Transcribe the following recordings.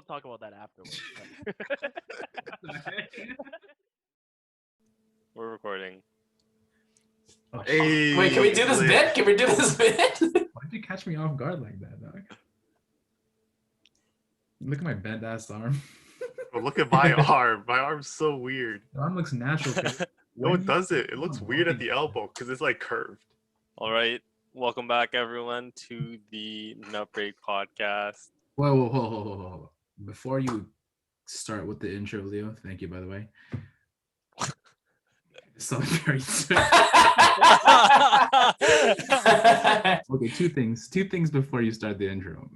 we'll talk about that afterwards. We're recording. Hey, Wait, can we do this bit? Can we do this bit? Why'd you catch me off guard like that, dog? Look at my bent ass arm. But look at my arm. My arm's so weird. Your arm looks natural. No, it doesn't. It looks weird at the elbow because it's like curved. All right. Welcome back, everyone, to the Nutbreak podcast. Whoa. Before you start with the intro, Leo, thank you, by the way. Okay, two things before you start the intro.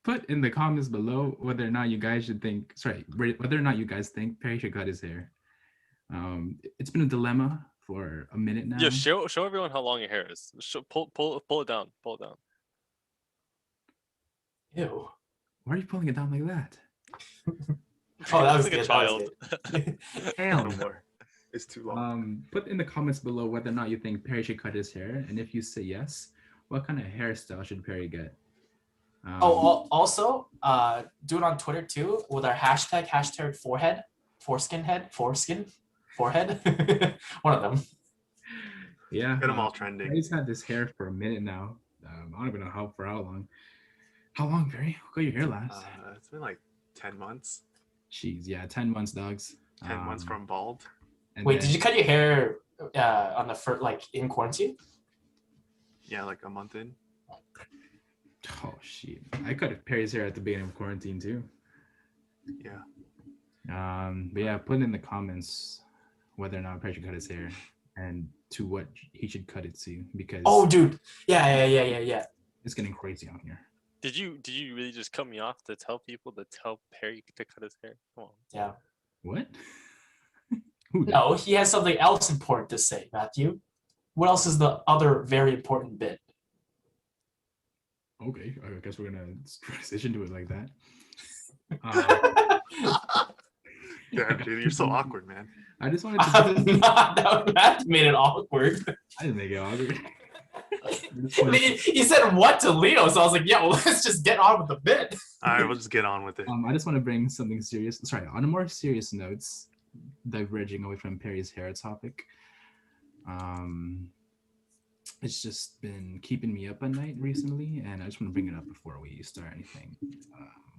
Put in the comments below whether or not you guys think Perry should cut his hair. It's been a dilemma for a minute now. Yeah, show everyone how long your hair is. Pull it down. Pull it down. Ew. Why are you pulling it down like that? Oh, that was like good. a child. Hell No more. It's too long. Put in the comments below whether or not you think Perry should cut his hair, and if you say yes, what kind of hairstyle should Perry get? Also, do it on Twitter too with our hashtag forehead, foreskin. One of them. Yeah. Get them all trending. Perry's had this hair for a minute now. I don't even know how long. How long, Perry? How got your hair last? It's been like 10 months. Jeez, yeah, 10 months, dogs. 10 months from bald. Wait, did you cut your hair on the first, like in quarantine? Yeah, like a month in. Oh shit! I cut Perry's hair at the beginning of quarantine too. Yeah. But yeah, put in the comments whether or not Perry should cut his hair and to what he should cut it to, because Oh, dude. Yeah. it's getting crazy out here. Did you really just cut me off to tell people to tell Perry to cut his hair? Come on. Yeah. What? Who did? No, he has something else important to say, Matthew. What else is the other very important bit? Okay, I guess we're gonna transition to it like that. Damn, dude, you're so awkward, man. I just wanted to. That made it awkward. I didn't make it awkward. He said what to Leo, so I was like, yeah, well, let's just get on with the bit. All right, we'll just get on with it. I just want to bring something serious. Sorry, on a more serious notes, diverging away from Perry's hair topic. It's just been keeping me up at night recently, and I just want to bring it up before we start anything.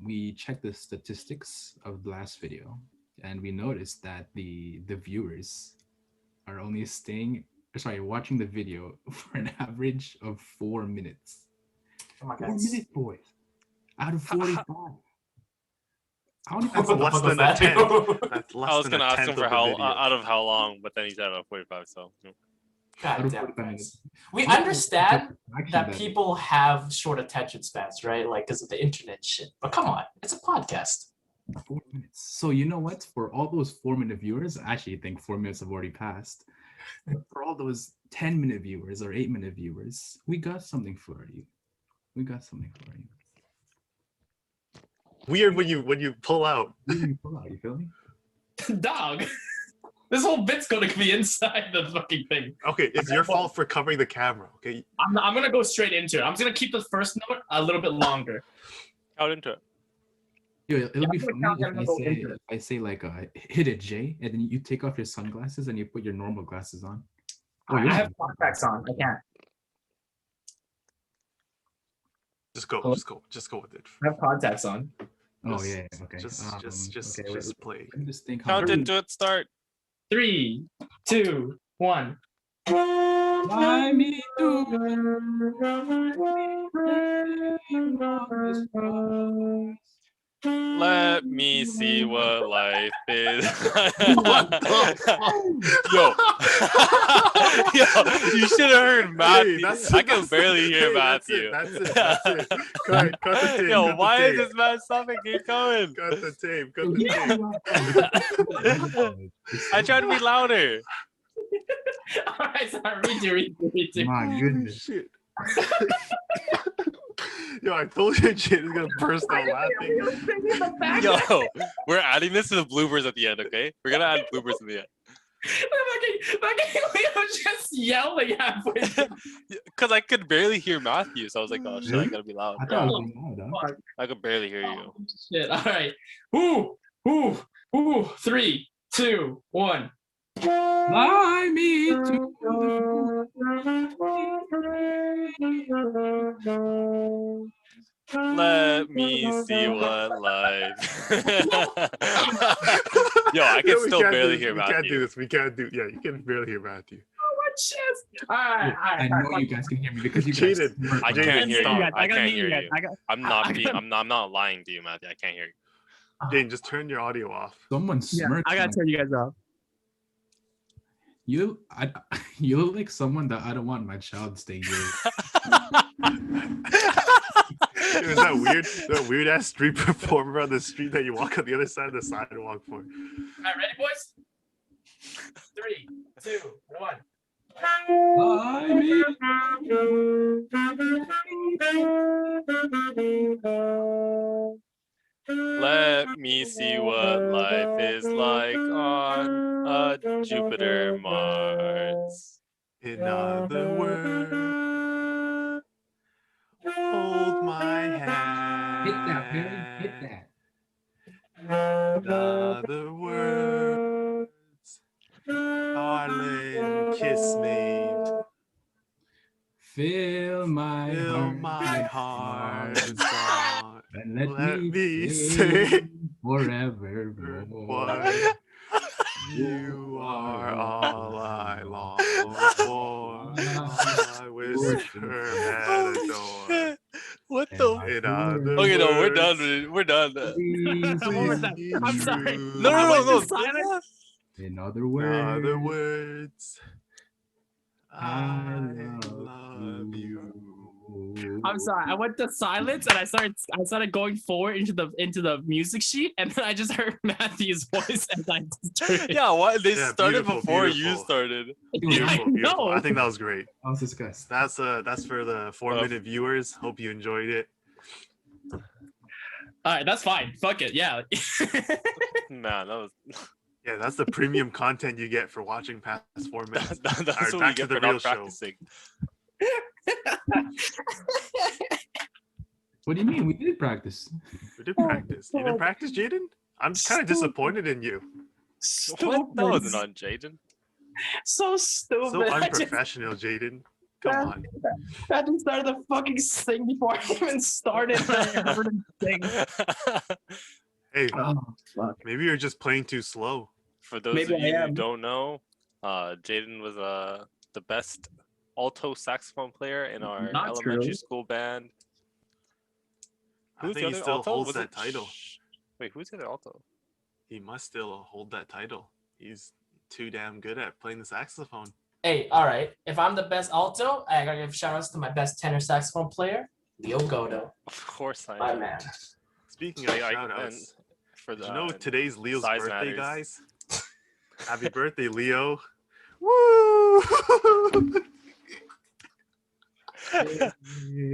We checked the statistics of the last video, and we noticed that the viewers are only watching the video for an average of 4 minutes. Oh my 4 God. minutes, boys, out of 45. How many That's What the less fuck than was a that? 10th. That's less I was than gonna a ask him 10th for of the how video. out of how long, but then he said about 45. So. God Out damn, of 45 guys. minutes. We understand Actually, that people have short attention spans, right? Like, because of the internet shit. But come on, it's a podcast. 4 minutes. So you know what? For all those 4-minute viewers, I actually think 4 minutes have already passed. But for all those 10-minute viewers or 8-minute viewers, we got something for you. Weird when you pull out. You feel me? Dog. This whole bit's going to be inside the fucking thing. Okay, it's your fault for covering the camera. Okay. I'm going to go straight into it. I'm just going to keep the first note a little bit longer. Out into it. Yo, it'll be funny I'm gonna go into if I say like hit a J, and then you take off your sunglasses and you put your normal glasses on. Oh, I have contacts on. I can't. Just go with it. I have contacts on. Oh yeah, okay. Just play. Let me just think. How Count into it. Start. 3, 2, 1. Fly me to Let me see what life is. Yo, you should have heard Matthew. I can barely hear Matthew. That's it. Cut the tape. Yo, why is this man stopping? Keep going. Cut the tape. I tried to be louder. All right, sorry. Read you. My goodness. Shit. Yo, I told you Jayden is gonna burst out laughing. Yo, we're adding this to the bloopers at the end, okay? We're gonna add bloopers in the end. The fucking Leo was just yelling halfway. Because I could barely hear Matthew, so I was like, oh shit, I Really? gotta be loud. I thought I was being loud, huh? Fuck. I could barely hear you. Oh, shit. All right. Ooh. 3, 2, 1. Fly me to the Let me see what life. Yo, I can we still can't barely do, hear we can't do Matthew. this. We can't do. Yeah, you can barely hear Matthew. What shit? All right. I know you guys can hear me because you guys Cheated. smirk I when can't hear Stop. you. I I gotta can't mute hear you guys. you. I'm not lying to you, Matthew. I can't hear you. Jayden, just turn your audio off. Someone smirks. I gotta when- turn you guys off. You look like someone that I don't want my child staying with. Is that weird ass street performer on the street that you walk on the other side of the sidewalk for? All right, ready, boys? 3, 2, 1. Fly me. Let me see what life is like on a Jupiter Mars. In other words, hold my hand. Hit that, Barry. Hit that. In other words, darling, kiss me. Fill my Fill heart. my with heart songs, with song. and let Let me me sing sing forevermore. What? You are all I long for. I whisper and adore. What And the? my In other Okay, no, we're done. words, We're done. Please, What was that? be I'm sorry. true. No. Silence. in other In words, other words, I I love love you. I'm sorry. I went to silence and I started going forward into the music sheet, and then I just heard Matthew's voice as I just turned it. Yeah, why they Yeah, started beautiful, before you beautiful. started. Beautiful, beautiful. No. I think that was great. I was disgusted. That's for the 4-minute viewers. Hope you enjoyed it. All right, that's fine. Fuck it. Yeah. Man, that was Yeah, that's the premium content you get for watching past 4 minutes. that's Alright, what we back get to the for real not show. practicing. What do you mean? We did practice. We did practice. You didn't practice, Jayden? I'm kind of disappointed in you. What? That wasn't on Jayden. So stupid. So I just unprofessional, Jayden. Come on. started the fucking sing before I even started. And I heard him sing. Hey, Oh, fuck. maybe you're just playing too slow. For those Maybe of I you who am. don't know, Jayden was the best alto saxophone player in our Not elementary true. school band. I Who's think the he other still alto? holds Was that it title. Wait, who's the other alto? He must still hold that title. He's too damn good at playing the saxophone. Hey, all right. If I'm the best alto, I gotta give shout outs to my best tenor saxophone player, Leo Godo. Of course I My am. man. Speaking of shout and outs, for did the you know today's Leo's size birthday, matters. guys? Happy birthday, Leo. Woo!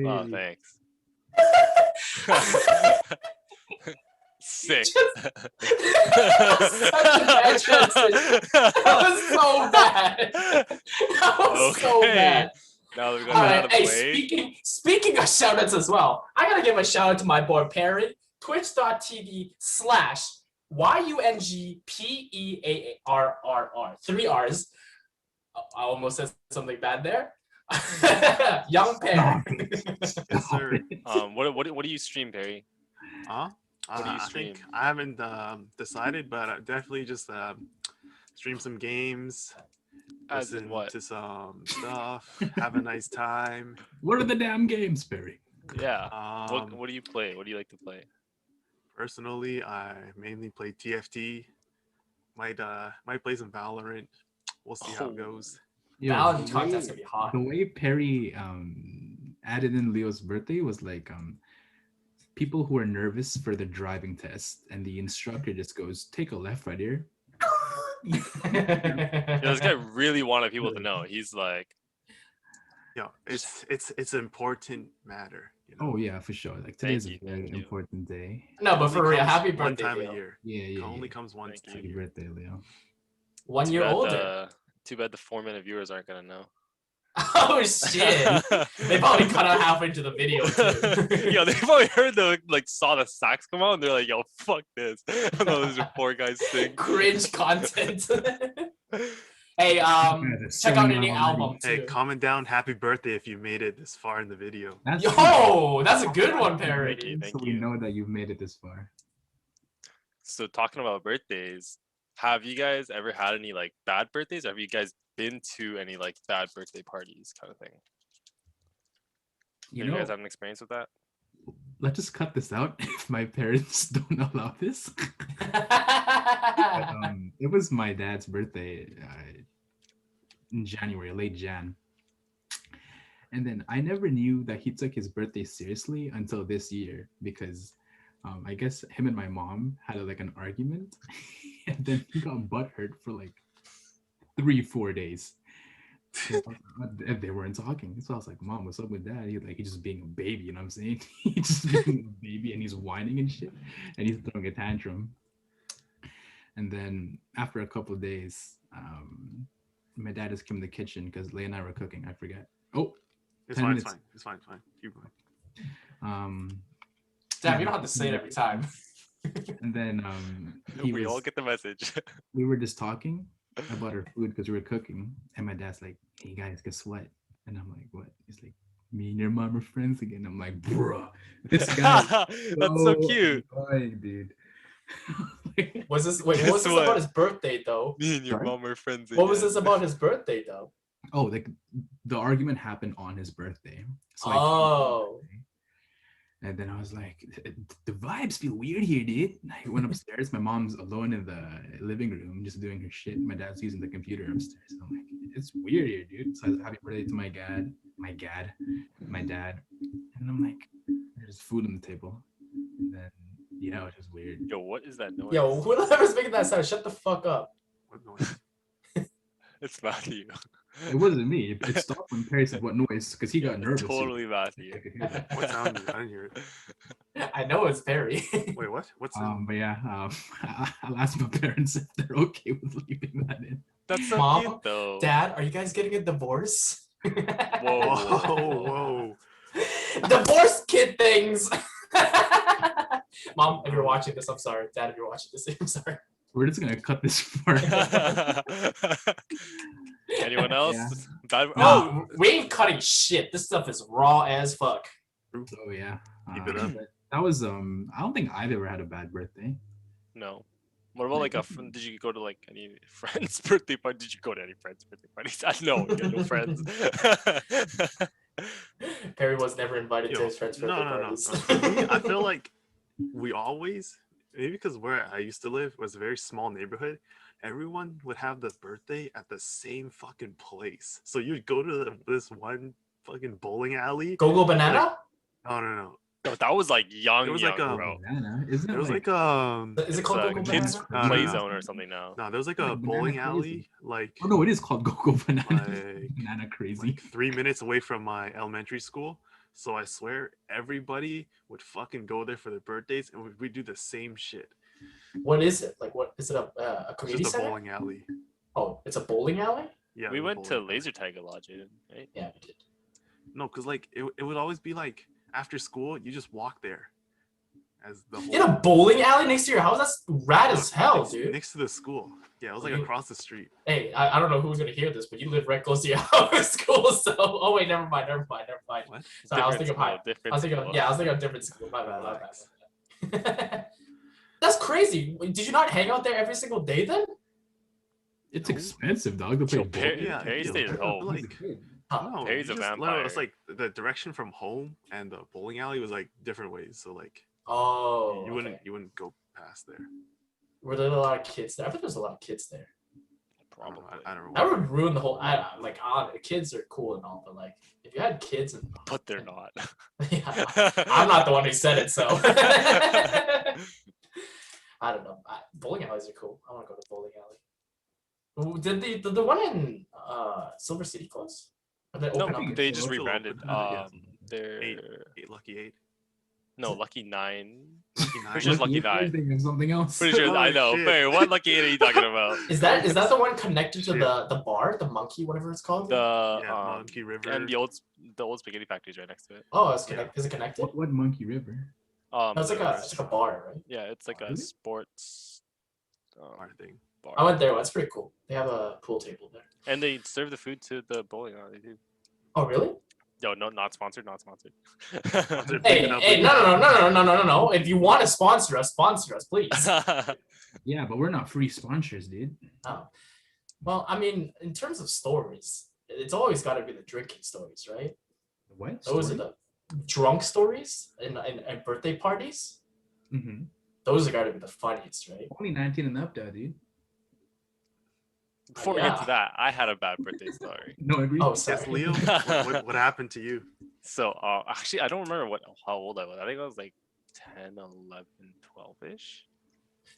Oh, thanks. Sick. Such a bad transition. That was so bad. That was so Okay. bad. Now that we got All that out right. of the Hey, way. speaking of shout outs as well, I gotta give a shout out to my boy Parrot, twitch.tv/YUNGPEAARRR. 3 R's. I almost said something bad there. Young Parrot. Yes, sir. What do you stream, Perry? Huh? What do you I stream? think I haven't decided, but I definitely just stream some games, As in listen what? to some stuff, have a nice time. What are the damn games, Barry? Yeah. What do you play? What do you like to play? Personally, I mainly play TFT. Might play some Valorant. We'll see how Oh. it goes. Yo, Valorant the content's way- gonna be hot. The way Perry added in Leo's birthday was like people who are nervous for the driving test, and the instructor just goes, "Take a left right here." Yeah, this guy really wanted people to know. He's like, Yeah, it's an important matter. You know? Oh yeah, for sure. Like Thank today's you, a very thank you. important day. No, but Only for real, comes happy one birthday, time Leo. a year. Yeah, It yeah. only yeah. comes once Thank a Happy year. birthday, Leo. 1 too year bad older. the Too bad the 4-minute viewers aren't gonna know. Oh shit! They probably cut out halfway into the video too. Yo, they probably heard saw the sax come out and they're like, yo, fuck this. I know those are 4 guys sing. Cringe content. Hey, that's check so out young any already. album Hey, too. comment down happy birthday if you made it this far in the video. That's Yo, that's a good one, Thank Perry. you. so we know that you've made it this far. So talking about birthdays, have you guys ever had any like bad birthdays? Or have you guys been to any like bad birthday parties kind of thing? You Do you know, guys have an experience with that? let's just cut this out if my parents don't allow this. But, it was my dad's birthday in January, late Jan. And then I never knew that he took his birthday seriously until this year because I guess him and my mom had like an argument and then he got butthurt for like 3-4 days. And they weren't talking. So I was like, Mom, what's up with that? He's just being a baby, you know what I'm saying? He's just being a baby and he's whining and shit. And he's throwing a tantrum. And then after a couple of days, my dad just came in the kitchen because Leigh and I were cooking. I forget. Oh, It's 10 fine, minutes. it's fine. Keep going. Damn, you don't have to say it every time. And then We all get the message. we were just talking about our food because we were cooking. And my dad's like, hey guys, guess what? And I'm like, what? He's like, me and your mom are friends again. I'm like, bruh, this guy. That's so cute. Annoying, dude. Was this wait? What Guess was this what? about his birthday though? Me and your Sorry? mom are friends. What was again. this about his birthday though? Oh, like the argument happened on his birthday. So I came to his Oh. birthday, and then I was like, the vibes feel weird here, dude. I went upstairs. My mom's alone in the living room, just doing her shit. My dad's using the computer upstairs. And I'm like, it's weird here, dude. So I was happy birthday to my dad, and I'm like, there's food on the table. And then yeah, it was just weird. Yo, what is that noise? Yo, whoever's making that sound, shut the fuck up. What noise? It's Matthew. It wasn't me. It stopped when Perry said what noise because he got nervous. Totally Matthew. I could hear that. What sound? I didn't hear it. I know it's Perry. Wait, what? What's it? But yeah, I'll ask my parents if they're okay with leaving that in. That's so Mom, cute though. Dad, are you guys getting a divorce? Whoa. Whoa. Divorce kid things. Mom, if you're watching this, I'm sorry. Dad, if you're watching this, I'm sorry. We're just gonna cut this part. Anyone else? Yeah. Bad- No, Oh, we ain't cutting shit. This stuff is raw as fuck. So yeah, Keep it up. but that was I don't think I've ever had a bad birthday. no. What about like a friend? Did you go to like any friends' birthday party? Did you go to any friends' birthday parties? I know, you got no friends. Perry was never invited to Yo, his friend's no. birthday parties. For me, I feel like we always, maybe because where I used to live was a very small neighborhood, everyone would have the birthday at the same fucking place. So you'd go to this one fucking bowling alley. Go banana? No. No, that was like young, It was young, like a- bro. Banana, isn't it? There was like Is it It's called a Go kids banana? play No. zone or something now. no, there was like Like a Banana bowling Crazy. alley, like oh no, it is called Go Banana. Like- Banana Crazy. like 3 minutes away from my elementary school. So I swear everybody would fucking go there for their birthdays and we do the same shit. What is it? Like, what is it? A It's community just a center? bowling alley. Oh, it's a bowling alley? Yeah. We it was a went to bowling alley. laser tag a lot, Jayden, right? Yeah, we did. No, because like it would always be like after school, you just walk there as the whole In a bowling alley next to your house? That's rad as hell, next, dude. next to the school. Yeah, it was like You- across the street. Hey, I don't know who's gonna hear this, but you live right close to your house school, so oh wait, never mind. What? Sorry, I was Different thinking school, I different was thinking school. I was thinking of different school. My bad. Relax. That's crazy. Wait, did you not hang out there every single day then? It's expensive, dog. To play Yo, bowling. Perry, Yeah, Perry yeah, stayed at but, home. like- No, Perry's you a just- vampire. It's like the direction from home and the bowling alley was like different ways. So like Oh, you wouldn't okay. go past there. Were there a lot of kids there? I think there's a lot of kids there. Probably. I don't know. That would ruin the whole. Kids are cool and all, but like if you had kids and But they're not. yeah, I'm not the one who said it, so I don't know. Bowling alleys are cool. I want to go to bowling alley. Ooh, did the one in Silver City close? Or they No, open up? they it's just still rebranded. open. Yeah. They're Eight lucky eight. No, lucky 9. Lucky nine. Pretty sure it's lucky 9. Thursday and something else. Pretty sure I Holy know. shit. Barry, what lucky 8 are you talking about? Is that the one connected to Shit. the bar, the monkey, whatever it's called? The Yeah, Monkey River. and the old spaghetti factory is right next to it. Oh, it's Yeah. connected. Is it connected? What Monkey River? No, it's like there's- a bar, right? yeah, it's like a Really? sports Bar thing. bar. I went there. It's pretty cool. They have a pool table there. And they serve the food to the bowling alley too. Oh, really? No, not sponsored, not sponsored. Sponsored. Hey, Picking up hey, with- no. If you want to sponsor us, please. Yeah, but we're not free sponsors, dude. Oh. Well, I mean, in terms of stories, it's always got to be the drinking stories, right? What? Those are the drunk stories and birthday parties. Mm-hmm. Those are got to be the funniest, right? Only 19 and up, though, dude. Before we get Yeah. to that, I had a bad birthday story. No, agree. Oh, sorry. Yes, Leo. What happened to you? So actually, I don't remember how old I was. I think I was like 10, 11, 12-ish.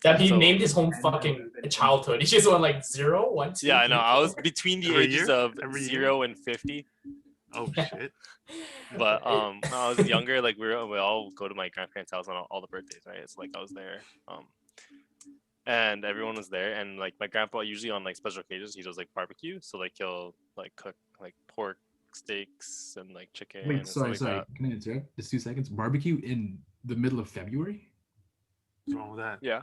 That he So- named his whole fucking childhood. He just went like 0, 1, 2. Yeah, I know. 3, I was 4. between the Every ages year? of Every year? 0 and 50. Oh shit. But when I was younger, like we all go to my grandparents' house on all the birthdays, right? It's like I was there. And everyone was there, and like my grandpa usually on like special occasions he does like barbecue, so like he'll like cook like pork steaks and like chicken. Wait, and stuff like sorry. that. Can I interrupt? Just 2 seconds. Barbecue in the middle of February? What's wrong with that? Yeah.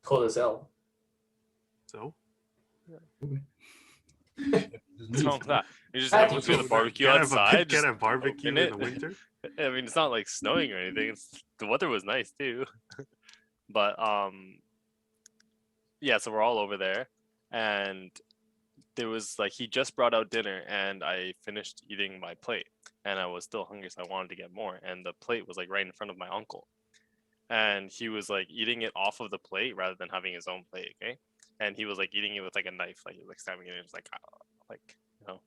Cold as hell. So What's wrong with that? You just That's like to the cool. barbecue Can't outside. Have a, just can't have barbecue open in it. the winter. I mean, it's not like snowing or anything. The weather was nice too. But yeah, so we're all over there, and there was like he just brought out dinner, and I finished eating my plate, and I was still hungry, so I wanted to get more. And the plate was like right in front of my uncle, and he was like eating it off of the plate rather than having his own plate. Okay, and he was like eating it with like a knife, like he was like stabbing it. And it was like you know,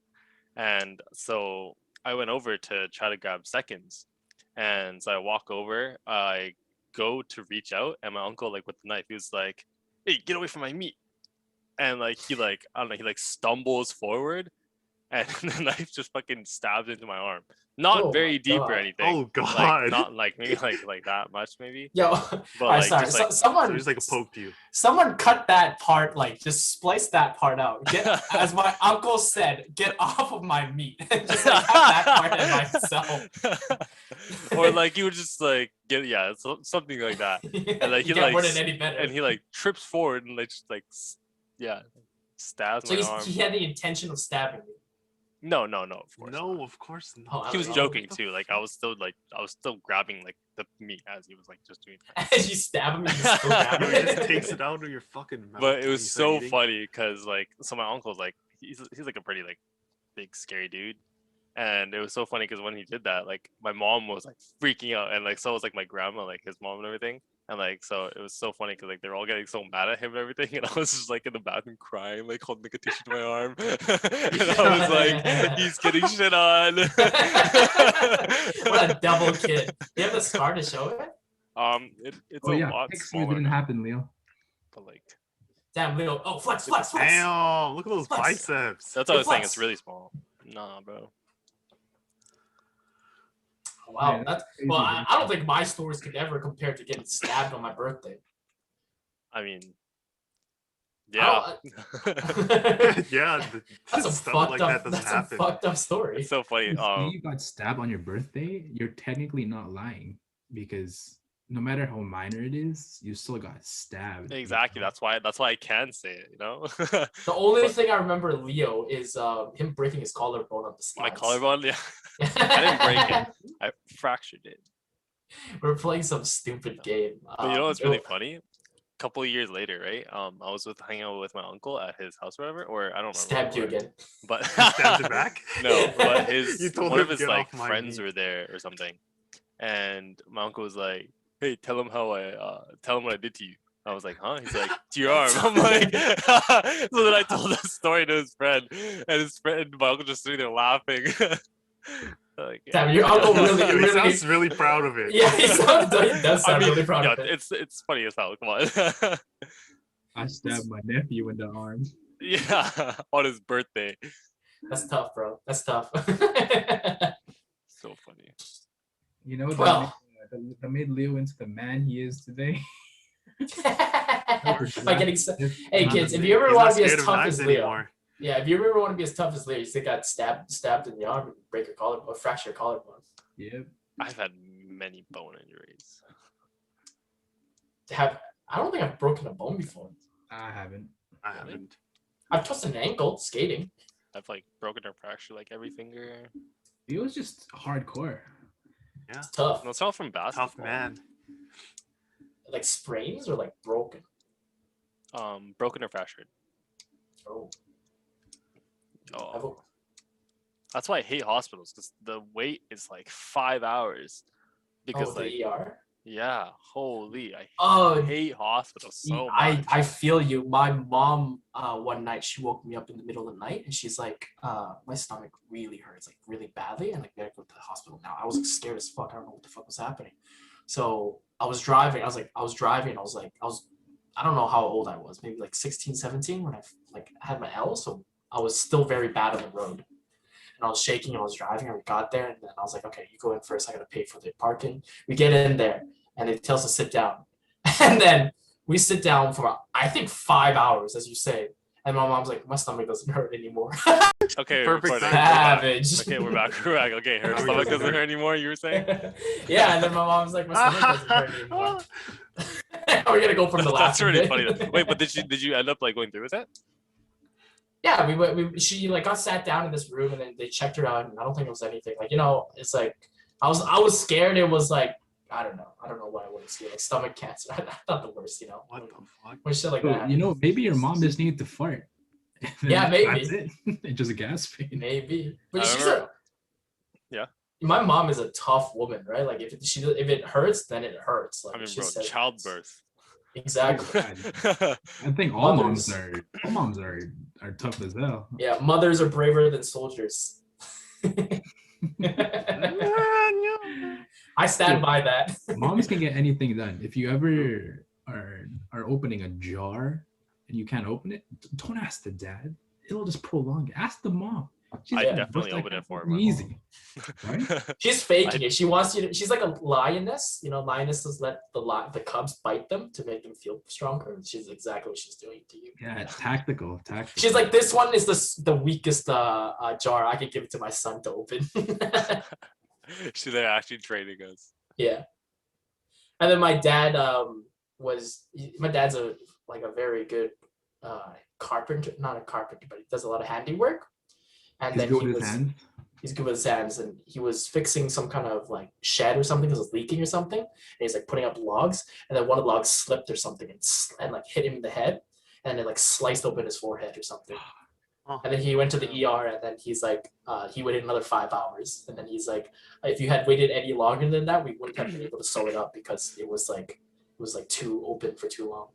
and so I went over to try to grab seconds, and so I walk over, I go to reach out, and my uncle like with the knife, he was like, "Hey, get away from my meat!" And like he like I don't know, he like stumbles forward, and the knife just fucking stabs into my arm. Not Oh very my deep God. or anything. Oh Like, god. not like maybe like that much maybe. Yo, But I'm like sorry. just like So Someone just like a poke to you. Someone cut that part, like just splice that part out. Get, as my uncle said, get off of my meat. Just like have that part in myself. or like you would just like get something like that. And like he You like can't word it any better. and he like trips forward and like just like stabs so my arm. he had the intention of stabbing you. No, of course. No, of course not. Oh, I He was don't know. joking What the too. Like I was still grabbing like the meat as he was like just doing that. As you stab him, you just still grab He it. just takes it out of your fucking mouth. But it when was you start so eating. funny because like so my uncle's like he's like a pretty like big scary dude. And it was so funny because when he did that, like my mom was like freaking out, and like so was like my grandma, like his mom and everything. And like so it was so funny because like they were all getting so mad at him and everything, and I was just like in the bathroom crying, like holding a tissue to my arm, and I was like, he's getting shit on. What a double kid. You have the scar to show it? It's Oh, a yeah. lot Pictures smaller, didn't now, happen, Leo. but like Damn, Leo. Oh, flex. Damn, look at those Flex. biceps. that's what I was saying. flex. It's really small. Nah, bro. Wow. Yeah, That's, crazy, well, dude. I don't think my stories could ever compare to getting stabbed on my birthday. I mean, I yeah. don't- Yeah, That's a stuff fucked like up. that doesn't That's a happen. fucked up story. It's so funny. If you got stabbed on your birthday, you're technically not lying because no matter how minor it is, you still got stabbed. Exactly. That's why I can say it. You know, The only thing I remember Leo is him breaking his collarbone on the my slides. collarbone. Yeah, I didn't break it. I fractured it. We're playing some stupid game. But you know what's really funny? A couple of years later, right? I was hanging out with my uncle at his house, or whatever, or I don't remember. Stabbed you what. again. But Stabbed it back? No, but You his told one him of his get like off my friends meat. were there or something, and my uncle was like, "Hey, tell him tell him what I did to you." I was like, "Huh?" He's like, "To your arm." I'm like, so then I told the story to his friend, and his friend, my uncle, just sitting there laughing. Like, Damn, your uncle really, He really. sounds really proud of it. Yeah, he does sound really proud yeah, of it. it's funny as hell. Come on. I stabbed my nephew in the arm. Yeah, on his birthday. That's tough, bro. That's tough. So funny. You know, Well. that made Leo into the man he is today. By getting hey Not kids, a if man. you ever He's want not to be as scared of tough knives as Leo, anymore. yeah, if you ever want to be as tough as Leo, you just got stabbed in the arm and break your collarbone, or fracture your collarbone. Yep. I've had many bone injuries. I don't think I've broken a bone before. I haven't. I Really? haven't. I've twisted an ankle skating. I've like broken or fractured like every finger. It was just hardcore. Yeah. It's tough. No, it's all from basketball. Tough man. Like sprains or like broken. Broken or fractured. Oh, Oh, that's why I hate hospitals because the wait is like 5 hours. Because the like, ER. yeah, holy, I Oh, hate hospitals so I much. feel you. My mom one night she woke me up in the middle of the night and she's like, my stomach really hurts like really badly and like we gotta go to the hospital now. I was like scared as fuck. I don't know what the fuck was happening. So I was driving. I don't know how old I was, maybe like 16, 17 when I like had my L. So I was still very bad on the road. And I was shaking and I was driving and we got there and then I was like, okay, you go in first. I gotta pay for the parking. We get in there and it tells us to sit down. And then we sit down for I think 5 hours, as you say. And my mom's like, my stomach doesn't hurt anymore. Okay, Perfect recording. time. Savage. Okay, we're back. We're back. Okay, her Now we stomach doesn't doesn't hurt. hurt anymore. You were saying? Yeah, and then my mom's like, my stomach doesn't hurt anymore. We're gonna go from the last. That's really funny. Wait, but did you end up like going through with it? Yeah, she like got sat down in this room and then they checked her out and I don't think it was anything. Like, it's like I was scared it was like I don't know what I was scared, like stomach cancer. Not the worst, What the fuck? or shit like So, that. maybe your mom just needed to fart. And then Yeah, maybe. That's it. It's just a gas pain. Maybe. But I she's remember- yeah. My mom is a tough woman, right? Like if it hurts, then it hurts. Like I mean, she bro, says childbirth. Exactly. I think all Mothers. moms are tough as hell. Yeah, mothers are braver than soldiers. I stand by that. Moms can get anything done. If you ever are opening a jar and you can't open it, don't ask the dad. It'll just prolong it. Ask the mom. I like, definitely "What's open that it for her, fucking my easy." Right? She's faking it. She wants you to. She's like a lioness. Lionesses let the cubs bite them to make them feel stronger. She's exactly what she's doing to you. Yeah, tactical. She's like, this one is the weakest jar. I could give it to my son to open. She's like actually training us. Yeah. And then my dad my dad's a very good carpenter, not a carpenter, but he does a lot of handiwork. And He's then good with his hands. he's good with his hands, and he was fixing some kind of like shed or something because it was leaking or something. And he's like putting up logs, and then one of the logs slipped or something and like hit him in the head, and it like sliced open his forehead or something. Oh. And then he went to the ER, and then he's like, he waited another 5 hours, and then he's like, if you had waited any longer than that, we wouldn't have been able to sew it up because it was like too open for too long.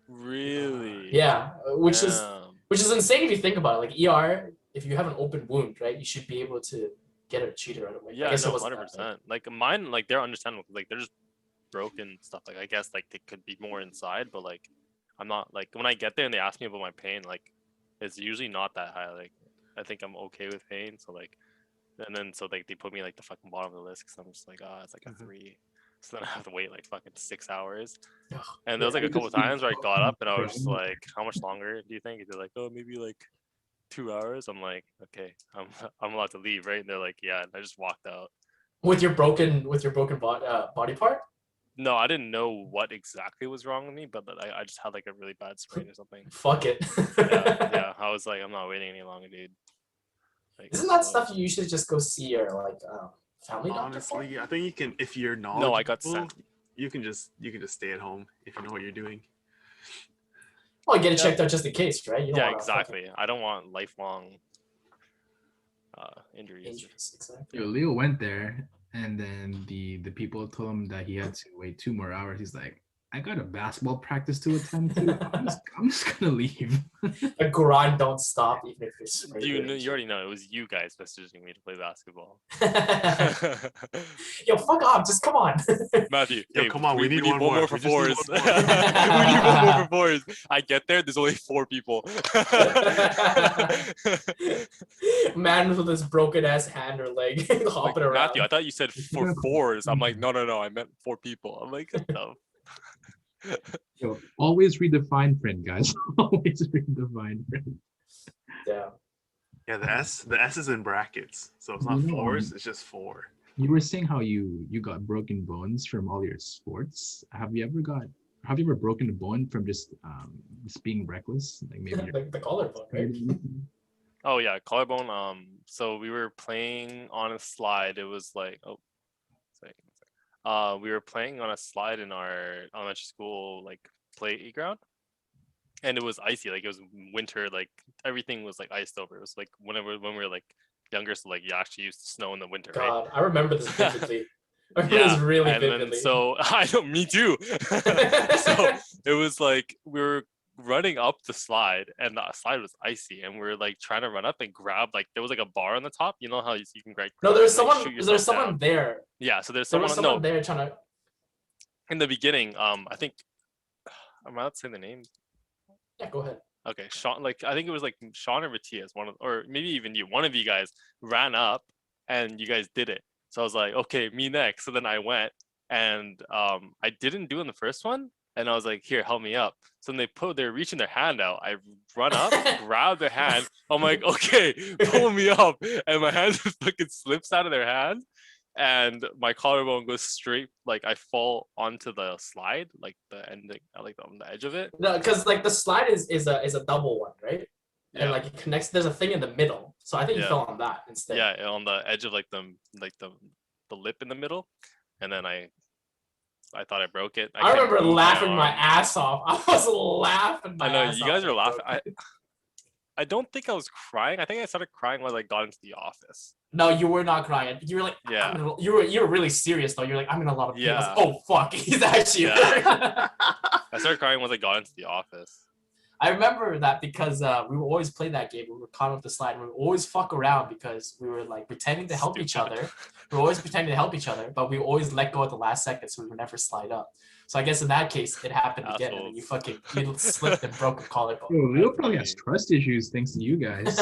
Really? Yeah, which is Damn. insane if you think about it. Like ER, if you have an open wound, right, you should be able to get it treated right away. I Yeah, guess it no, wasn't 100%. Like mine, like they're understandable. Like they're just broken stuff. Like I guess like they could be more inside, but like I'm not like when I get there and they ask me about my pain, like it's usually not that high. Like I think I'm okay with pain. So like, and then so like they put me like the fucking bottom of the list because I'm just like, it's like a 3. So then I have to wait like fucking 6 hours. Ugh, And there was like a It's couple just times where I got up and I was just problem. like, how much longer do you think? And they're like, oh, maybe like 2 hours. I'm like, okay, I'm allowed to leave, right? And they're like, yeah. And I just walked out. with your broken body part. No, I didn't know what exactly was wrong with me, but I just had like a really bad sprain or something. Fuck it. Yeah. I was like, I'm not waiting any longer, dude. Like, Isn't that so- stuff you usually just go see your like family doctor for? Honestly, I think you can if you're knowledgeable. No, I got sent. You can just stay at home if you know what you're doing. Well, you get it checked out just in case, right? You don't Yeah, wanna fucking exactly. I don't want lifelong injuries. injuries, exactly. Yo, Leo went there, and then the people told him that he had to wait 2 more hours. He's like, I got a basketball practice to attend to. I'm just gonna leave. The grind don't stop even if you're straight. You already know it was you guys messaging me to play basketball. Yo, fuck off! Just come on. Matthew, Yo, hey, come on, we need one one more. for We just need fours. one We more. need one more for fours. I get there, there's only 4 people. Man with his broken ass hand or leg Like, hopping around. Matthew, I thought you said for fours. I'm like, no, I meant 4 people. I'm like, what the? So always read the fine print, guys. Always read the fine print. Yeah. Yeah, the S is in brackets, so it's not You know, fours. It's just 4. You were saying how you got broken bones from all your sports. Have you ever broken a bone from just being reckless? Like maybe you're the collarbone, right? Oh yeah, collarbone. So we were playing on a slide. It was like, we were playing on a slide in our elementary school like playground, and it was icy. Like it was winter. Like everything was like iced over. It was like when we were like younger, so like you actually used to snow in the winter, right? God, I remember this vividly. I remember Yeah, this really and vividly. then so I know, me too. So it was like we were running up the slide, and the slide was icy, and we were like trying to run up and grab, like there was like a bar on the top. You know how you can grab? No, there's and, like, someone. shoot yourself There's someone down. there. Yeah, so there's There someone. was someone No, there trying to. in the beginning, I think I'm not saying the name. Yeah, go ahead. Okay, Sean. Like I think it was like Sean or Matthias, or maybe even you. One of you guys ran up, and you guys did it. So I was like, okay, me next. So then I went, and I didn't do it in the first one, and I was like, here, help me up. So then they're reaching their hand out. I run up, grab their hand. I'm like, okay, pull me up, and my hand just fucking slips out of their hand, and my collarbone goes straight. Like I fall onto the slide, like the ending, like on the edge of it. No, because like the slide is a double one, right? And Yeah. like it connects. There's a thing in the middle, so I think you Yeah. fell on that instead. Yeah, on the edge of like the lip in the middle, and then I thought I broke it. I couldn't remember move laughing my arm. ass off. I was laughing my I know ass you off guys when were I laughing. broke it. I don't think I was crying. I think I started crying when I got into the office. No, you were not crying. You were like, Yeah. you were really serious though. You're like, I'm in a lot of pain. I was Yeah. like, oh fuck, he's actually Yeah. I started crying once I got into the office. I remember that because we would always play that game. We were caught up the slide. We would always fuck around because we were like pretending to help each Stupid. other. We were always pretending to help each other, but we always let go at the last second, so we would never slide up. So I guess in that case, it happened again, and then you slipped and broke a Yo, collarbone. Leo probably has trust issues thanks to you guys.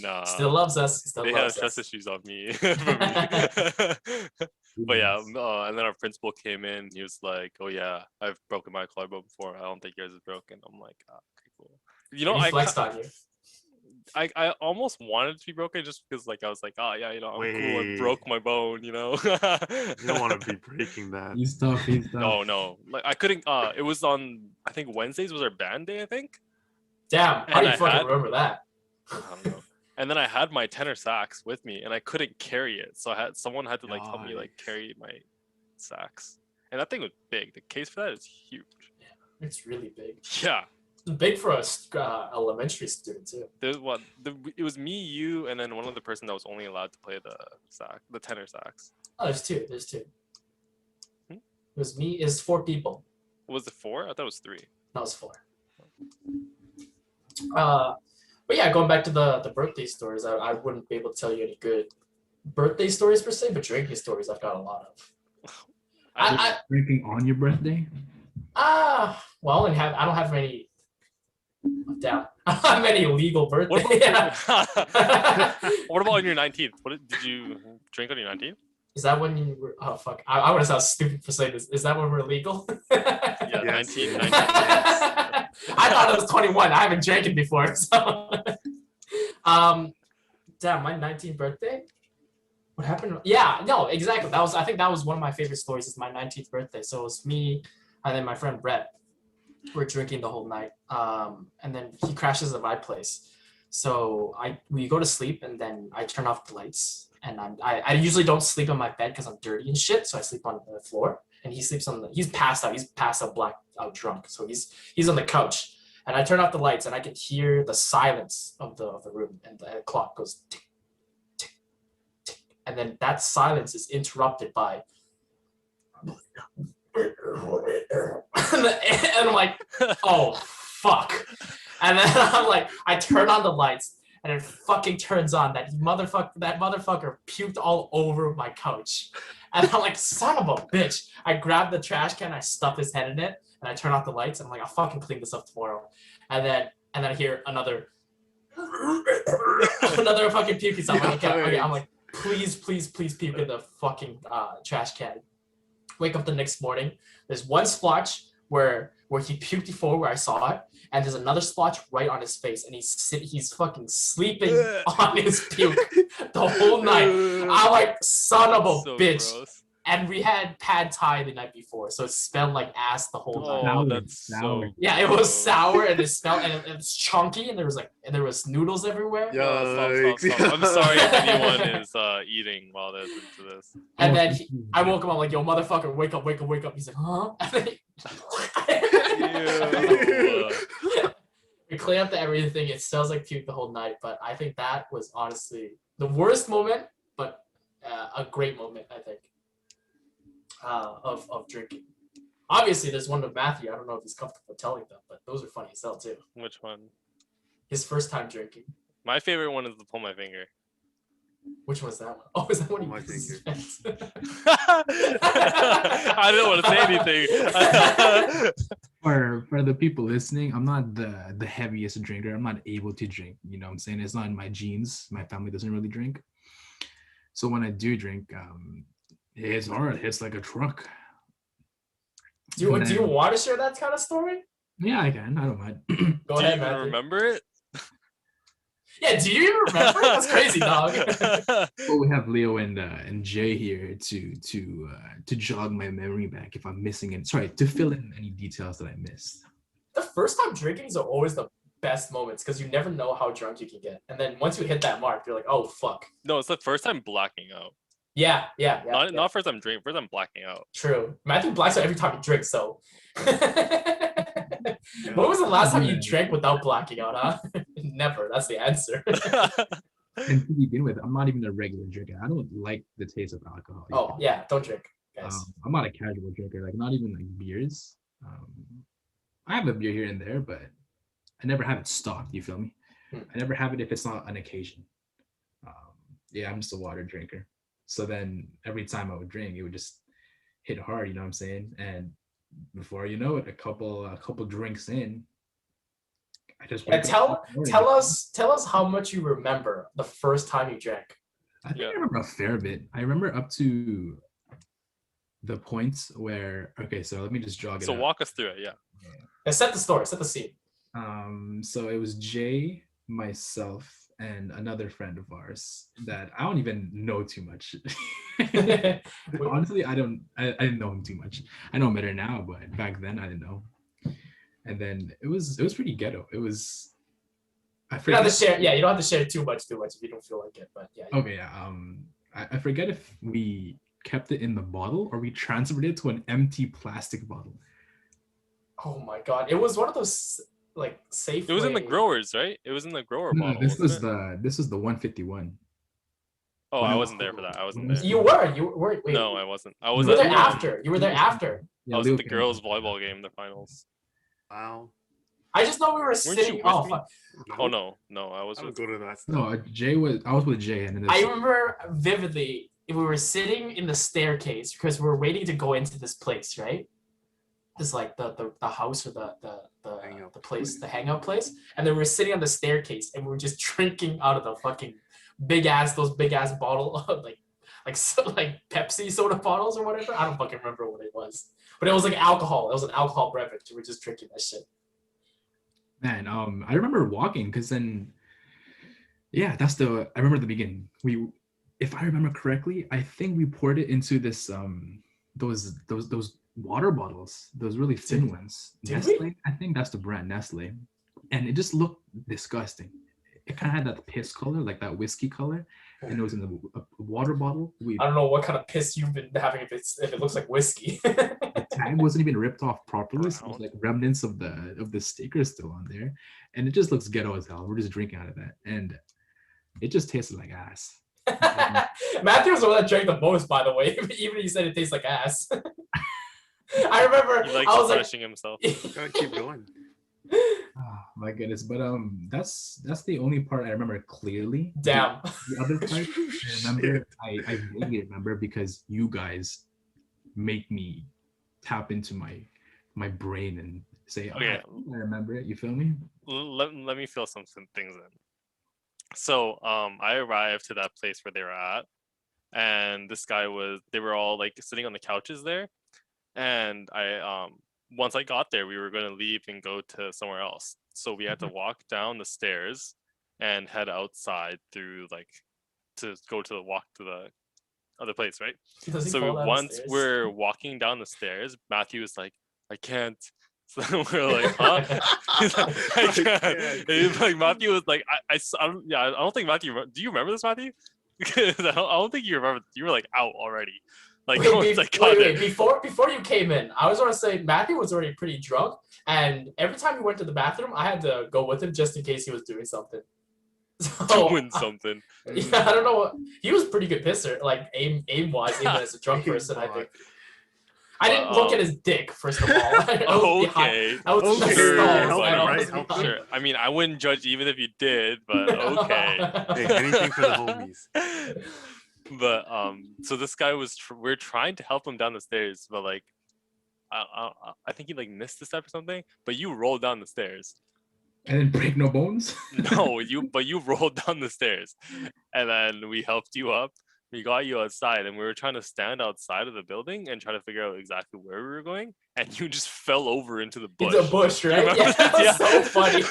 No. Still loves us. Still They have loves trust us. issues on me. For me. But yeah, and then our principal came in. He was like, "Oh yeah, I've broken my collarbone before. I don't think yours is broken." I'm like, "Ah, okay, cool." You know, And he flexed on you. I almost wanted it to be broken just because like I was like, "Oh yeah, you know, I'm cool. I Wait. broke my bone." You know. You don't want to be breaking that. He's tough. He's tough. No, like I couldn't. It was on. I think Wednesdays was our band day. I think. Damn, how And do you I fucking had- remember that? I don't know. And then I had my tenor sax with me, and I couldn't carry it, so someone had to like help me like Yikes. carry my sax. And that thing was big. The case for that is huge. It's really big. Yeah, It's big for a elementary student too. there's what it was me, you, and then one other person that was only allowed to play the tenor sax. Oh, there's two. There's two. Hmm? It was me. It's 4 people. Was it 4? I thought it was 3. No, it's 4. But yeah, going back to the birthday stories, I wouldn't be able to tell you any good birthday stories per se, but drinking stories I've got a lot of. I Drinking on your birthday? well, I don't have many. Damn, I don't have any legal birthday. What about on your 19th? Did you drink on your 19th? Is that when you were? Oh fuck! I would have sounded stupid for saying this. Is that when we're legal? Yeah, Yes. 19. I thought it was 21. I haven't drank it before, so. Damn, my 19th birthday. What happened? Yeah, no, exactly. I think that was one of my favorite stories. Is my 19th birthday. So it was me and then my friend Brett. We're drinking the whole night. And then he crashes at my place. So we go to sleep and then I turn off the lights. And I usually don't sleep on my bed because I'm dirty and shit. So I sleep on the floor. And he sleeps he's passed out. He's passed out, blacked out, drunk. So he's on the couch. And I turn off the lights and I can hear the silence of the room. And the clock goes tick, tick, tick. And then that silence is interrupted by and I'm like, oh fuck. And then I'm like, I turn on the lights and it fucking turns on. That motherfucker puked all over my couch. And I'm like, son of a bitch. I grab the trash can, I stuff his head in it, and I turn off the lights, and I'm like, I'll fucking clean this up tomorrow. And then I hear another fucking puking sound. I'm like, okay. I'm like, please puke in the fucking trash can. Wake up the next morning. There's one splotch where he puked before where I saw it, and there's another splotch right on his face, and he's fucking sleeping on his puke the whole night. I'm like, son of a So bitch. gross. And we had pad thai the night before, so it smelled like ass the whole night. Oh, Sour, that's sour. so. Yeah, it was gross. sour and it smelled and it was chunky and there was noodles everywhere. Oh, stop. I'm sorry if anyone is eating while they're listening to this. And then I woke him up like, yo, motherfucker, wake up. He's like, huh? Ew. We clean up everything. It smells like puke the whole night, but I think that was honestly the worst moment, but a great moment, I think, of drinking. Obviously, there's one with Matthew. I don't know if he's comfortable telling them, but those are funny as hell too. Which one? His first time drinking. My favorite one is the pull my finger. Which one's that one? Oh, is that one? Pull my I didn't want to say anything. For the people listening, I'm not the heaviest drinker. I'm not able to drink. You know what I'm saying? It's not in my genes. My family doesn't really drink. So when I do drink, it's hard. It's like a truck. Do you want to share that kind of story? Yeah, I can. I don't mind. Go Do ahead, you Matthew. remember it? Yeah, do you even remember? That's crazy, dog. Well, we have Leo and Jay here to jog my memory back if I'm missing it. Sorry, to fill in any details that I missed. The first time drinkings are always the best moments because you never know how drunk you can get. And then once you hit that mark, you're like, oh, fuck. No, it's the first time blacking out. Yeah. Not first time drinking, first time blacking out. True. Matthew blacks out every time he drinks, so. When was the last time you drank without blacking out, huh? Never. That's the answer. And to begin with, I'm not even a regular drinker. I don't like the taste of alcohol. Oh, yeah. Don't drink, guys. I'm not a casual drinker, like not even like beers. I have a beer here and there, but I never have it stocked. You feel me? I never have it if it's not an occasion. Yeah, I'm just a water drinker. So then every time I would drink, it would just hit hard. You know what I'm saying? And before you know it, a couple drinks in, I just tell us how much you remember the first time you drank. I think I remember a fair bit. I remember up to the points where so let me just jog it. So out. walk us through it, yeah. And set the story, set the scene. So it was Jay, myself, and another friend of ours that I don't even know too much. Honestly, I didn't know him too much. I know him better now, but back then I didn't know. And then it was pretty ghetto. It was. I forget. You don't have to share too much if you don't feel like it. But yeah. Okay. I forget if we kept it in the bottle or we transferred it to an empty plastic bottle. Oh my god! It was one of those like safe. It was in the growers, right? It was in the grower No, bottle. this was the 151. Oh, I wasn't there for that. I wasn't there. You were. Wait. No, I wasn't. I You was were there at after. You were there after. Yeah, I was Leo at the came girls' out. volleyball game, the finals. Wow. I just know we were you sitting. with Oh me? fuck! Oh no, I was I don't with. go to that stuff. No, I was with Jay, and then I remember vividly. We were sitting in the staircase because we were waiting to go into this place, right? It's like the house or the place, the hangout place, and then we were sitting on the staircase and we were just drinking out of the fucking those big ass bottle of like Pepsi soda bottles or whatever. I don't fucking remember what it was, but it was like alcohol. It was an alcohol beverage. We were just drinking that shit. Man, I remember walking because then, yeah, I remember the beginning. If I remember correctly, I think we poured it into this those water bottles, those really thin ones. Nestle, I think that's the brand, Nestle, and it just looked disgusting. It kind of had that piss color, like that whiskey color, and it was in a water bottle. I don't know what kind of piss you've been having if it looks like whiskey. The tag wasn't even ripped off properly, so it was like remnants of the sticker still on there, and it just looks ghetto as hell. We're just drinking out of that, and it just tasted like ass. Matthew was the one that drank the most, by the way. Even he said it tastes like ass. I remember. He likes I was punishing himself. Gotta keep going. Oh, my goodness, but that's the only part I remember clearly. Damn. The other part I remember, I vaguely remember because you guys make me tap into my brain and say, Okay. I remember it. You feel me? Let me fill some things in. So I arrived to that place where they were at, and they were all like sitting on the couches there, and I once I got there, we were going to leave and go to somewhere else, so we had to walk down the stairs and head outside through like to go to the walk to the other place, right? Does he So fall down the once stairs? we're walking down the stairs, Matthew was like, I can't. So we're like, huh? He's like, I can't. And he's like, Matthew was like, I don't think Matthew, do you remember this, Matthew? Because I don't think you remember, you were like out already. Like, wait, before you came in, I was gonna say Matthew was already pretty drunk, and every time he went to the bathroom, I had to go with him just in case he was doing something. So, doing something. Yeah, I don't know what he was pretty good pisser, like aim wise, even as a drunk person, I think. I didn't look at his dick, first of all. Okay. I was Okay, sure. right? Sure. I mean, I wouldn't judge even if you did, but okay. Hey, anything for the homies. But so this guy we're trying to help him down the stairs, but like I think he like missed the step or something, but you rolled down the stairs. And then break no bones. No, you rolled down the stairs, and then we helped you up. We got you outside, and we were trying to stand outside of the building and try to figure out exactly where we were going, and you just fell over into the bush. Into a bush, right? Yeah, that was so funny.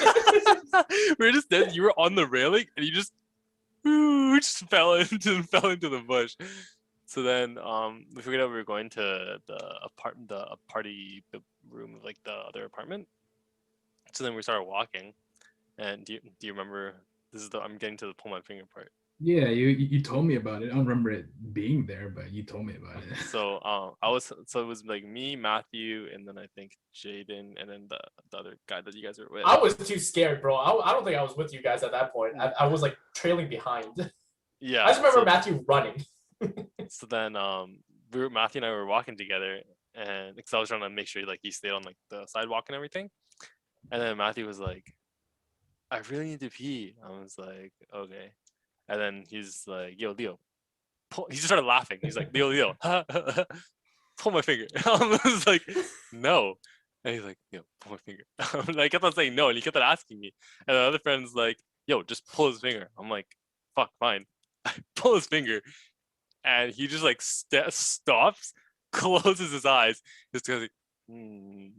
We were just dead. You were on the railing, and you just fell into the bush. So then we figured out we were going to the party room of like the other apartment. So then we started walking, and do you remember? I'm getting to the pull my finger part. Yeah, you told me about it. I don't remember it being there, but you told me about it. So it was like me, Matthew, and then I think Jayden, and then the other guy that you guys were with. I was too scared, bro. I don't think I was with you guys at that point. I was like trailing behind. Yeah. I just remember Matthew running. So then Matthew and I were walking together, and because I was trying to make sure like he stayed on like the sidewalk and everything, and then Matthew was like, I really need to pee. I was like, okay. And then he's like, yo, Leo. He just started laughing. He's like, Leo, pull my finger. I was like, no. And he's like, yo, pull my finger. And I kept on saying no, and he kept on asking me. And the other friend's like, yo, just pull his finger. I'm like, fuck, fine. I pull his finger, and he just like stops, closes his eyes, just goes like, And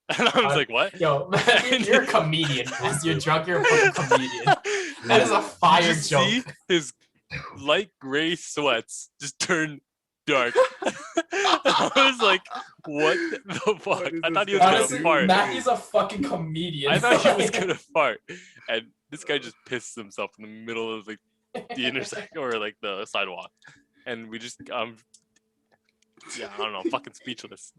I was like, what? Yo, man, you're a comedian. As you're drunk, you're a fucking comedian. That is a fire joke. See his light gray sweats just turn dark. I was like, what the fuck? I thought he was Honestly, gonna fart. Matthew's a fucking comedian. I thought he was gonna fart. And this guy just pissed himself in the middle of like the intersection or like the sidewalk. And we just yeah, I don't know, fucking speechless.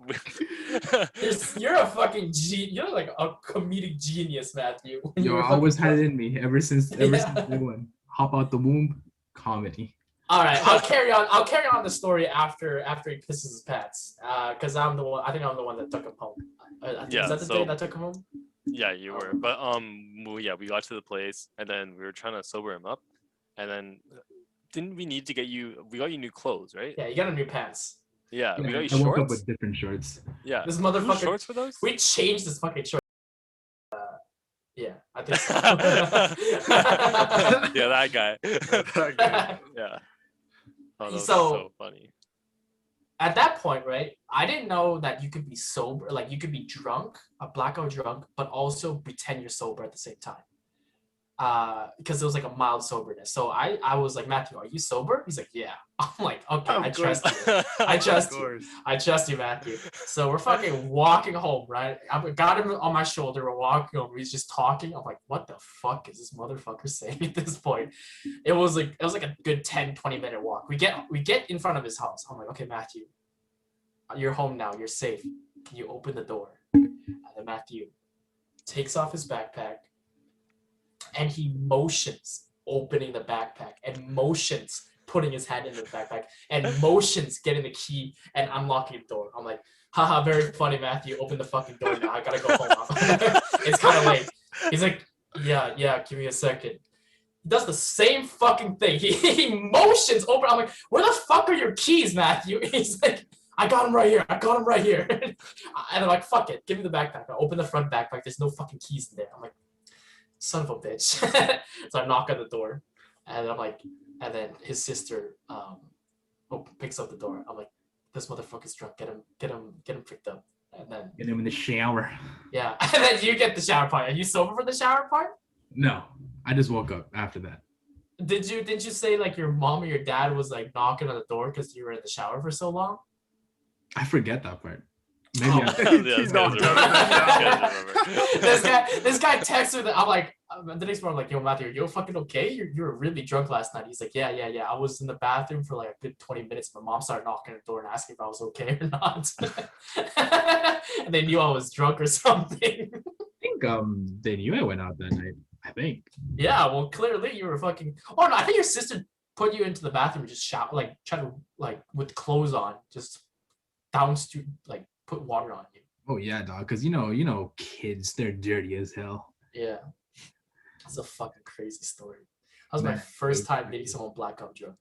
You're a fucking you're like a comedic genius, Matthew. Yo, I always had it in me ever since day one. Hop out the womb, comedy. All right, I'll carry on the story after he pisses his pants. Because I'm the one. I think I'm the one that took him home. Yeah, is that the day that took him home? Yeah, you were. But yeah, we got to the place, and then we were trying to sober him up, and then didn't we need to get you? We got you new clothes, right? Yeah, you got a new pants. Yeah, we got you I shorts. woke up with different shorts. Yeah, This motherfucker. shorts for those? We changed this fucking short. Yeah, I think so. Yeah, that guy. Yeah. Oh, that was so funny. At that point, right, I didn't know that you could be sober, like you could be drunk, a blackout drunk, but also pretend you're sober at the same time. Because it was like a mild soberness. So I was like, Matthew, are you sober? He's like, yeah. I'm like, okay, I trust you. I trust you, Matthew. So we're fucking walking home, right? I got him on my shoulder. We're walking home. He's just talking. I'm like, what the fuck is this motherfucker saying at this point? It was like a good 10, 20-minute walk. We get in front of his house. I'm like, okay, Matthew, you're home now. You're safe. Can you open the door? And then Matthew takes off his backpack, and he motions opening the backpack, and motions putting his hand in the backpack, and motions getting the key and unlocking the door. I'm like, haha, very funny, Matthew. Open the fucking door now. I gotta go home. It's kind of late. He's like, yeah, give me a second. He does the same fucking thing. He motions over. I'm like, where the fuck are your keys, Matthew? He's like, I got him right here. And I'm like, fuck it. Give me the backpack. I open the front backpack. There's no fucking keys in there. I'm like, son of a bitch. So I knock on the door. And I'm like, and then his sister picks up the door. I'm like, this motherfucker's drunk. Get him picked up. And then Get him in the shower. yeah. And then you get the shower part. Are you sober for the shower part? No, I just woke up after that. Did you say like your mom or your dad was like knocking on the door because you were in the shower for so long? I forget that part. Maybe Oh. He's not This guy texts me that I'm like, the next morning I'm like, yo, Matthew, are you fucking okay? You were really drunk last night. He's like, yeah. I was in the bathroom for like a good 20 minutes. My mom started knocking on the door and asking if I was okay or not. And they knew I was drunk or something. I think they knew I went out that night. I think. Yeah, well, clearly you were fucking. Oh no, I think your sister put you into the bathroom and just shout, like try to like with clothes on, just like put water on you. Oh yeah, dog. Because you know, kids, they're dirty as hell. Yeah, that's a fucking crazy story. That was my Man, first it's time crazy. meeting someone blackout drunk.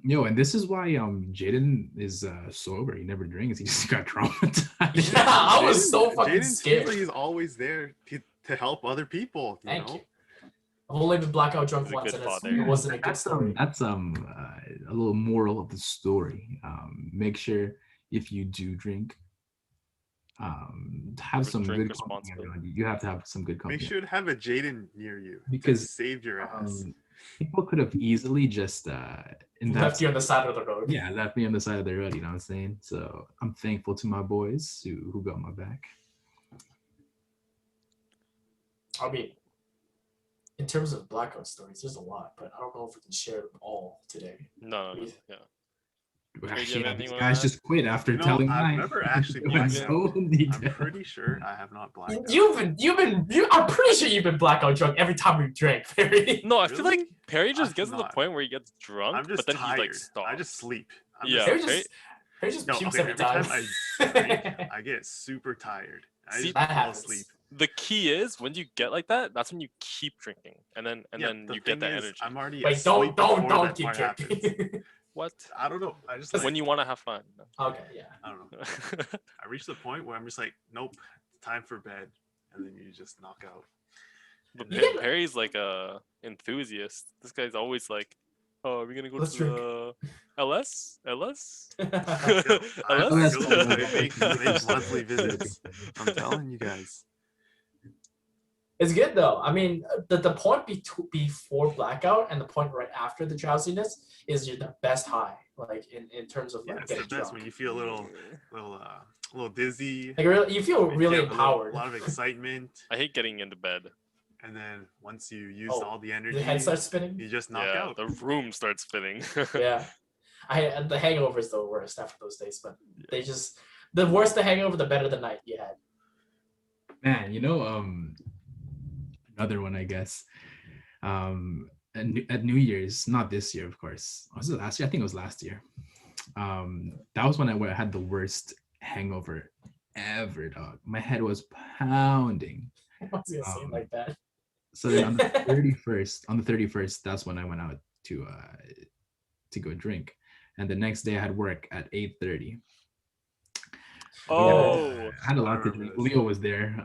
Yo, and this is why Jayden is sober. He never drinks. He just got traumatized. Yeah, I was so fucking Jayden scared. seems like he's always there to help other people. Thank know? you. I've only been blackout drunk He's a once, good and father. it wasn't a good That's story. a little moral of the story. Make sure if you do drink, have some Drink good company responsibly. around you. You have to have some good company. Make sure to have a Jaden near you Because, to save your ass. People could have easily just Left you on the side of the road. yeah, left me on the side of the road. You know what I'm saying? So I'm thankful to my boys who got my back. I mean, in terms of blackout stories, there's a lot, but I don't know if we can share them all today. No. Yeah. Actually, have anything these on guys that? just quit after You know, telling I've mine. never actually It went blacked so out. in I'm detail. pretty sure I have not blacked out. I'm pretty sure you've been blackout drunk every time we drank, Perry. No, I feel like Really? Perry just I've gets to the not. point where he gets drunk, I'm just but then tired. he's like stopped. I just sleep. I'm Yeah. Perry okay. just No, pukes okay, every every time. time I drink, I get super tired. I See, just that fall happens. asleep. The key is when you get like that, that's when you keep drinking, and then Yeah, then the you get thing that is, energy. I'm already Wait, asleep before don't that keep part happens. drinking. What? I don't know. I just like, When you want to have fun. Okay, yeah. I don't know. I reached the point where I'm just like, nope, it's time for bed, and then you just knock out. But You get- Perry's like a enthusiast. This guy's always like, "Oh, are we gonna go Let's to the LS? LS? Yo, LS? they make monthly visits. I'm telling you guys. It's good though. I mean, the point before blackout and the point right after the drowsiness is you're the best high, like in terms of Yeah, like it's the getting best drunk. when you feel a little dizzy. Like you feel and really you have empowered. A lot of excitement, I hate getting into bed. and then once you use Oh, all the energy, The head starts spinning. you just knock Yeah, out. the room starts spinning. Yeah, the hangover is the worst after those days, but they just the worse the hangover, the better the night you had. Man, another one, I guess. At New Year's, not this year, of course. Was it last year? I think it was last year. That was when I had the worst hangover ever, dog. My head was pounding. I was gonna say it like that. So then on the 31st, that's when I went out to go drink. And the next day I had work at 8:30. Oh, I had a lot to remember drink. this. Leo was there.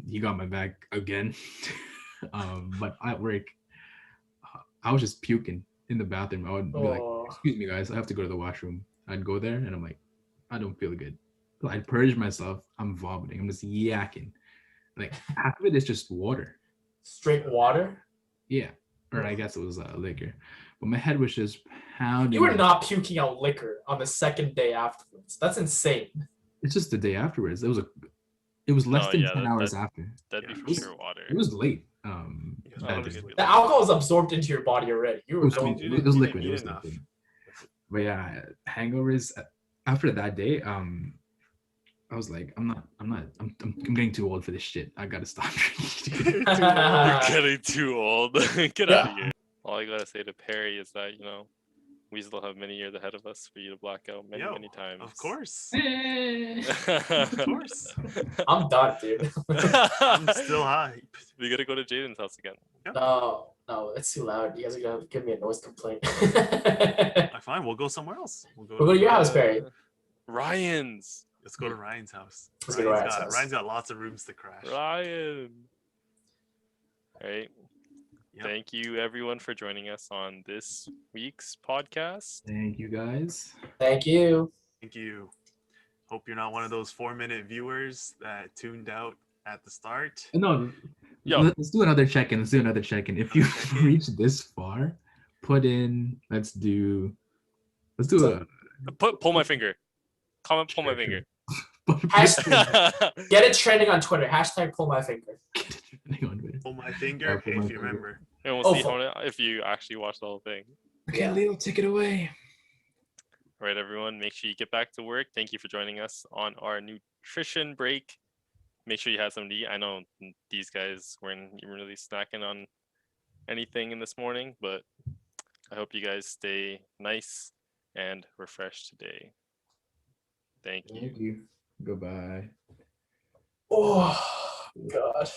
He got my back again. But at work, I was just puking in the bathroom. I would be like, Oh, "Excuse me, guys, I have to go to the washroom." I'd go there, and I'm like, "I don't feel good." So I'd purge myself. I'm vomiting. I'm just yakking. Like half of it is just water. straight water. Yeah, or I guess it was liquor. But my head was just pounding. You were not puking out liquor on the second day afterwards. That's insane. It's just the day afterwards. It was less No, than yeah, 10 that- hours after. that'd be Yeah. for sure water. It was late. Yeah, that obviously, day. like- The alcohol is absorbed into your body already. You It were was, I mean, going. you it was didn't liquid. It eat was enough. liquid. But yeah, hangovers. After that day, I was like, I'm getting too old for this shit. I gotta stop drinking. You're getting too old. Get out of Yeah. here. All I gotta say to Perry is that We still have many years ahead of us for you to black out many, Yo, many times. Of course. Of Of course. I'm done, dude. I'm still hype. We gotta go to Jayden's house again. No, it's too loud. You guys are gonna give me a noise complaint. Fine, we'll go somewhere else. We'll We'll go to your house, Barry. Ryan's. Let's go to Ryan's house. Let's go to Ryan's house. Ryan's got lots of rooms to crash. Ryan. All right. Yep. Thank you, everyone, for joining us on this week's podcast. Thank you guys. Thank you. Thank you. Hope you're not one of those 4-minute viewers that tuned out at the start. No, Yo. let's do another check-in. If you Another check-in. reached this far, put in. Let's do a Pull my finger. Comment. Pull my finger. Hashtag, get it trending on Twitter. Hashtag pull my finger. Pull my finger Pull my if you finger. remember. And we'll Oh, see fuck. if you actually watch the whole thing. Okay, Leo, take it away. All right, everyone. Make sure you get back to work. Thank you for joining us on our nutrition break. Make sure you have something to eat. I know these guys weren't even really snacking on anything in this morning, but I hope you guys stay nice and refreshed today. Thank you. Thank you. Goodbye. Oh, God.